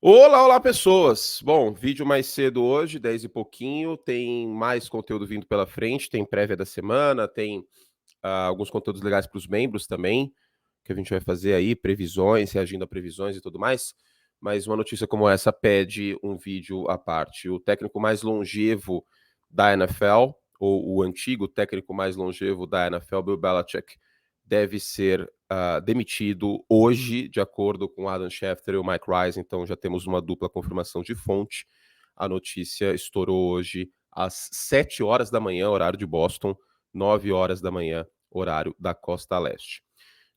Olá, olá pessoas! Bom, vídeo mais cedo hoje, 10 e pouquinho, tem mais conteúdo vindo pela frente, tem prévia da semana, tem alguns conteúdos legais para os membros também, que a gente vai fazer aí, previsões, reagindo a previsões e tudo mais, mas uma notícia como essa pede um vídeo à parte. O técnico mais longevo da NFL, ou o antigo técnico mais longevo da NFL, Bill Belichick, deve ser demitido hoje, de acordo com Adam Schefter e o Mike Rice. Então já temos uma dupla confirmação de fonte. A notícia estourou hoje às 7 horas da manhã, horário de Boston, 9 horas da manhã, horário da Costa Leste.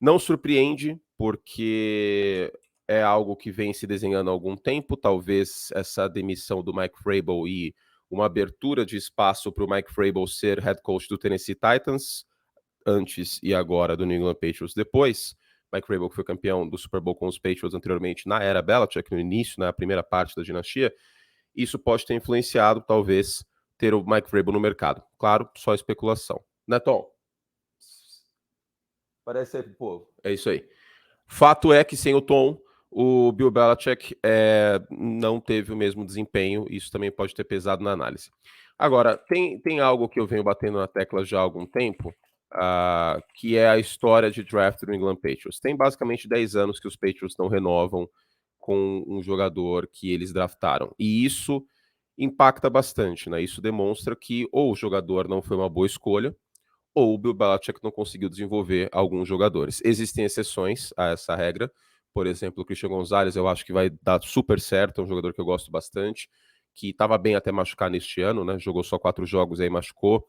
Não surpreende, porque é algo que vem se desenhando há algum tempo. Talvez essa demissão do Mike Vrabel e uma abertura de espaço para o Mike Vrabel ser head coach do Tennessee Titans, antes e agora do New England Patriots depois. Mike Vrabel, que foi campeão do Super Bowl com os Patriots anteriormente na era Belichick, no início, na primeira parte da dinastia, isso pode ter influenciado, talvez, ter o Mike Vrabel no mercado. Claro, só especulação. Né, Tom? Parece aí pro povo. É isso aí. Fato é que sem o Tom, o Bill Belichick não teve o mesmo desempenho. Isso também pode ter pesado na análise. Agora, tem algo que eu venho batendo na tecla já há algum tempo, que é a história de draft do England Patriots. Tem basicamente 10 anos que os Patriots não renovam com um jogador que eles draftaram. E isso impacta bastante, né? Isso demonstra que ou o jogador não foi uma boa escolha, ou o Bill Belichick não conseguiu desenvolver alguns jogadores. Existem exceções a essa regra. Por exemplo, o Christian Gonzalez, eu acho que vai dar super certo, é um jogador que eu gosto bastante, que estava bem até machucar neste ano, né? Jogou só 4 jogos e aí machucou.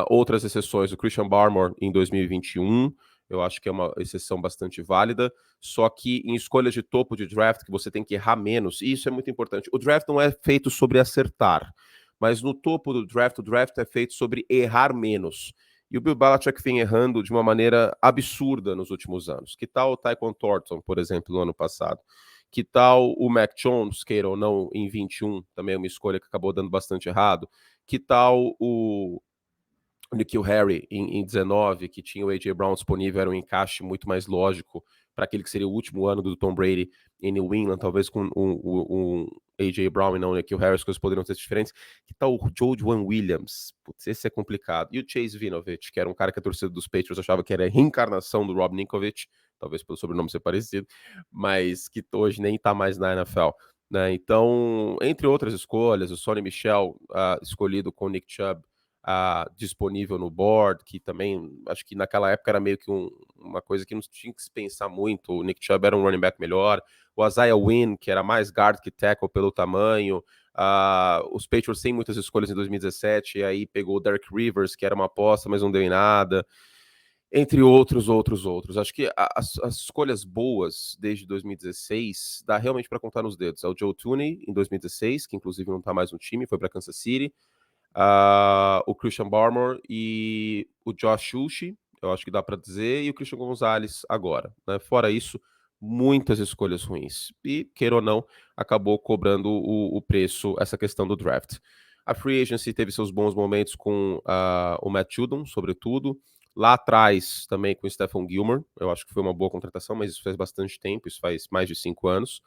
Outras exceções, o Christian Barmore em 2021, eu acho que é uma exceção bastante válida, só que em escolhas de topo de draft, que você tem que errar menos, e isso é muito importante. O draft não é feito sobre acertar, mas no topo do draft, o draft é feito sobre errar menos. E o Bill Belichick vem errando de uma maneira absurda nos últimos anos. Que tal o Tyquan Thornton, por exemplo, no ano passado? Que tal o Mac Jones, queira ou não, em 21, também é uma escolha que acabou dando bastante errado. Que tal o N'Keal Harry em 19, que tinha o A.J. Brown disponível, era um encaixe muito mais lógico para aquele que seria o último ano do Tom Brady em New England, talvez com um A.J. Brown e não o N'Keal Harry, as coisas poderiam ser diferentes. Que tal o Joe Williams? Putz, esse é complicado. E o Chase Winovich, que era um cara que a torcida dos Patriots achava que era a reencarnação do Rob Ninkovich, talvez pelo sobrenome ser parecido, mas que hoje nem tá mais na NFL. Né? Então, entre outras escolhas, o Sonny Michel, escolhido com o Nick Chubb, disponível no board, que também acho que naquela época era meio que uma coisa que não tinha que se pensar muito. O Nick Chubb era um running back melhor, o Isaiah Wynn, que era mais guard que tackle pelo tamanho. Os Patriots têm muitas escolhas em 2017, e aí pegou o Derek Rivers, que era uma aposta, mas não deu em nada. Entre outros. Acho que as escolhas boas desde 2016 dá realmente para contar nos dedos. É o Joe Thuney em 2016, que inclusive não está mais no time, foi para Kansas City. O Christian Barmore e o Josh Uche, eu acho que dá para dizer, e o Christian Gonzalez agora. Né? Fora isso, muitas escolhas ruins. E, queira ou não, acabou cobrando o preço essa questão do draft. A Free Agency teve seus bons momentos com o Matt Judon, sobretudo. Lá atrás, também com o Stephon Gilmore, eu acho que foi uma boa contratação, mas isso faz bastante tempo, isso faz mais de 5 anos.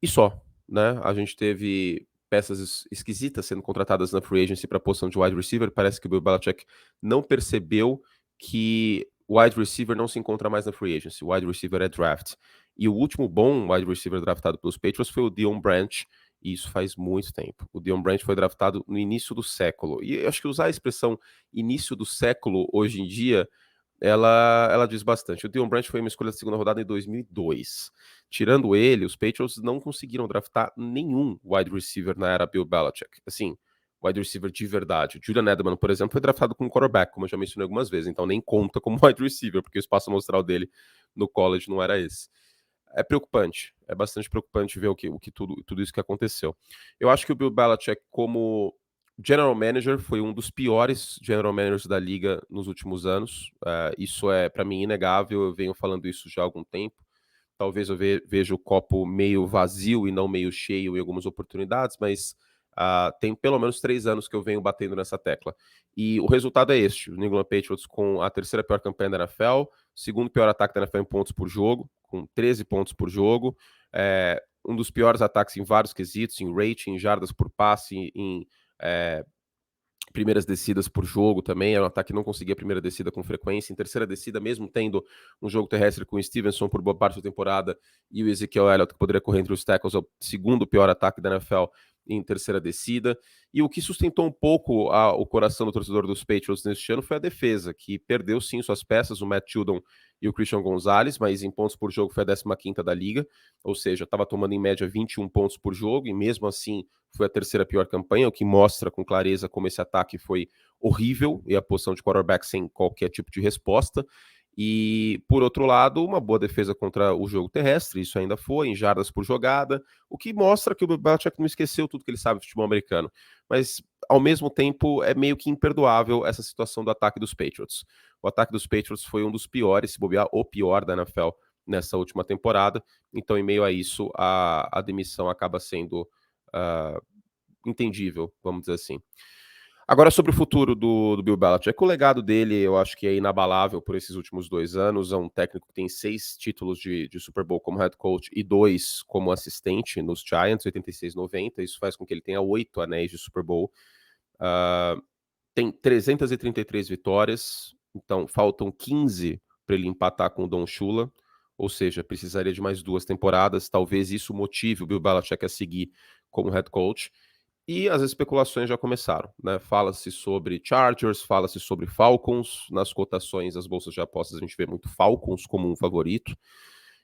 E só, né? A gente teve peças esquisitas sendo contratadas na free agency para a posição de wide receiver. Parece que o Bill Belichick não percebeu que wide receiver não se encontra mais na free agency. Wide receiver é draft. E o último bom wide receiver draftado pelos Patriots foi o Deion Branch, e isso faz muito tempo. O Deion Branch foi draftado no início do século. E eu acho que usar a expressão início do século hoje em dia ela diz bastante. O Deion Branch foi uma escolha da segunda rodada em 2002. Tirando ele, os Patriots não conseguiram draftar nenhum wide receiver na era Bill Belichick. Assim, wide receiver de verdade. Julian Edelman, por exemplo, foi draftado como quarterback, como eu já mencionei algumas vezes, então nem conta como wide receiver, porque o espaço amostral dele no college não era esse. É preocupante, é bastante preocupante ver tudo isso que aconteceu. Eu acho que o Bill Belichick, como general manager, foi um dos piores general managers da liga nos últimos anos. Isso é, para mim, inegável. Eu venho falando isso já há algum tempo. Talvez eu veja o copo meio vazio e não meio cheio em algumas oportunidades, mas tem pelo menos 3 anos que eu venho batendo nessa tecla. E o resultado é este: o New England Patriots com a terceira pior campanha da NFL, segundo pior ataque da NFL em pontos por jogo, com 13 pontos por jogo. um dos piores ataques em vários quesitos, em rating, em jardas por passe, em primeiras descidas por jogo também. Era um ataque que não conseguia a primeira descida com frequência. Em terceira descida, mesmo tendo um jogo terrestre com o Stevenson por boa parte da temporada e o Ezekiel Elliott, que poderia correr entre os tackles, é o segundo pior ataque da NFL em terceira descida. E o que sustentou um pouco o coração do torcedor dos Patriots neste ano foi a defesa, que perdeu sim suas peças, o Matt Judon e o Christian Gonzalez, mas em pontos por jogo foi a 15ª da liga, ou seja, estava tomando em média 21 pontos por jogo, e mesmo assim foi a terceira pior campanha, o que mostra com clareza como esse ataque foi horrível, e a posição de quarterback sem qualquer tipo de resposta. E, por outro lado, uma boa defesa contra o jogo terrestre, isso ainda foi, em jardas por jogada, o que mostra que o Belichick não esqueceu tudo que ele sabe de futebol americano. Mas, ao mesmo tempo, é meio que imperdoável essa situação do ataque dos Patriots. O ataque dos Patriots foi um dos piores, se bobear, o pior da NFL nessa última temporada. Então, em meio a isso, a demissão acaba sendo entendível, vamos dizer assim. Agora, sobre o futuro do Bill Belichick, o legado dele eu acho que é inabalável por esses últimos 2 anos. É um técnico que tem 6 títulos de Super Bowl como head coach e 2 como assistente nos Giants, 86 e 90. Isso faz com que ele tenha 8 anéis de Super Bowl. Tem 333 vitórias, então faltam 15 para ele empatar com o Don Shula, ou seja, precisaria de mais 2 temporadas. Talvez isso motive o Bill Belichick a seguir como head coach. E as especulações já começaram, né? Fala-se sobre Chargers, fala-se sobre Falcons. Nas cotações, as bolsas de apostas, a gente vê muito Falcons como um favorito.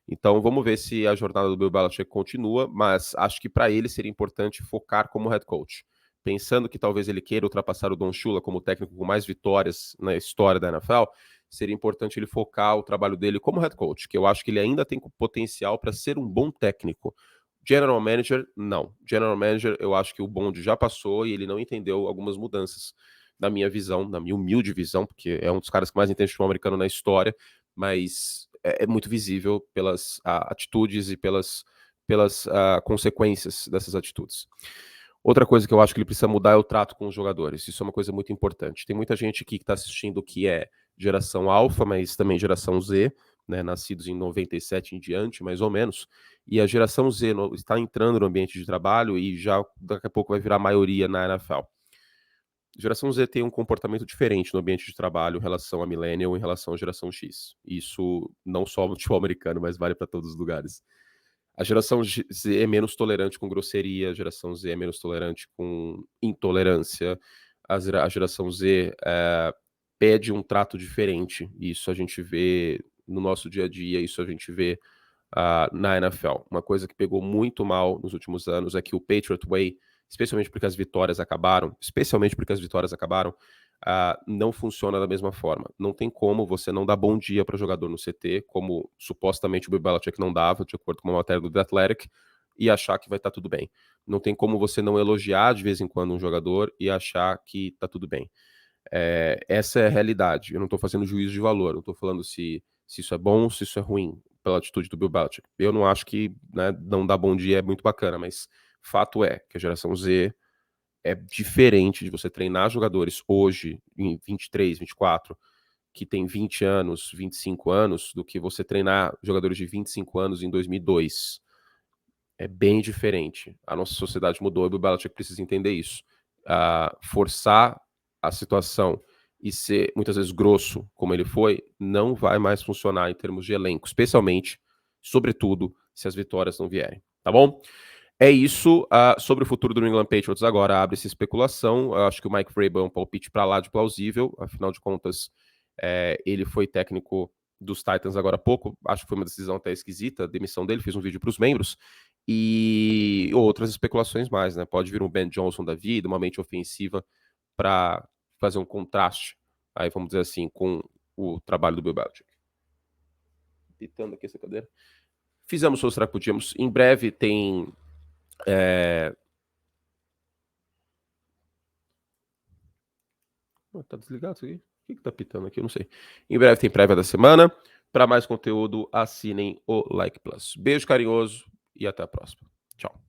Então, vamos ver se a jornada do Bill Belichick continua, mas acho que para ele seria importante focar como head coach. Pensando que talvez ele queira ultrapassar o Don Shula como técnico com mais vitórias na história da NFL, seria importante ele focar o trabalho dele como head coach, que eu acho que ele ainda tem potencial para ser um bom técnico. General Manager, não. General Manager, eu acho que o bonde já passou e ele não entendeu algumas mudanças, na minha visão, na minha humilde visão, porque é um dos caras que mais entende futebol americano na história, mas é muito visível pelas atitudes e pelas consequências dessas atitudes. Outra coisa que eu acho que ele precisa mudar é o trato com os jogadores. Isso é uma coisa muito importante. Tem muita gente aqui que está assistindo que é geração alfa, mas também geração Z, né, nascidos em 97 em diante, mais ou menos, e a geração Z está entrando no ambiente de trabalho e já daqui a pouco vai virar maioria na NFL. A geração Z tem um comportamento diferente no ambiente de trabalho em relação a Millennial, em relação à geração X. Isso não só no futebol americano, mas vale para todos os lugares. A geração Z é menos tolerante com grosseria, a geração Z é menos tolerante com intolerância, a geração Z pede um trato diferente. Isso a gente vê no nosso dia a dia, isso a gente vê na NFL. Uma coisa que pegou muito mal nos últimos anos é que o Patriot Way, especialmente porque as vitórias acabaram, não funciona da mesma forma. Não tem como você não dar bom dia para o jogador no CT, como supostamente o Bill Belichick não dava, de acordo com uma matéria do The Athletic, e achar que vai estar tudo bem. Não tem como você não elogiar de vez em quando um jogador e achar que está tudo bem. Essa é a realidade. Eu não estou fazendo juízo de valor, não estou falando se isso é bom, se isso é ruim, pela atitude do Bill Belichick. Eu não acho que, né, não dar bom dia é muito bacana, mas fato é que a geração Z é diferente de você treinar jogadores hoje, em 23, 24, que tem 20 anos, 25 anos, do que você treinar jogadores de 25 anos em 2002. É bem diferente. A nossa sociedade mudou e o Bill Belichick precisa entender isso. Forçar a situação e ser muitas vezes grosso, como ele foi, não vai mais funcionar em termos de elenco, especialmente, sobretudo, se as vitórias não vierem. Tá bom? É isso. Sobre o futuro do New England Patriots, agora abre-se especulação. Eu acho que o Mike Vrabel é um palpite para lá de plausível. Afinal de contas, ele foi técnico dos Titans agora há pouco. Acho que foi uma decisão até esquisita, a demissão dele. Fiz um vídeo para os membros. E outras especulações mais, né? Pode vir um Ben Johnson da vida, uma mente ofensiva para fazer um contraste, aí vamos dizer assim, com o trabalho do Bill Belichick. Pitando aqui essa cadeira. Fizemos o será que podíamos. Em breve tem tá desligado isso aqui? O que tá pitando aqui? Eu não sei. Em breve tem prévia da semana. Para mais conteúdo, assinem o Like Plus. Beijo carinhoso e até a próxima. Tchau.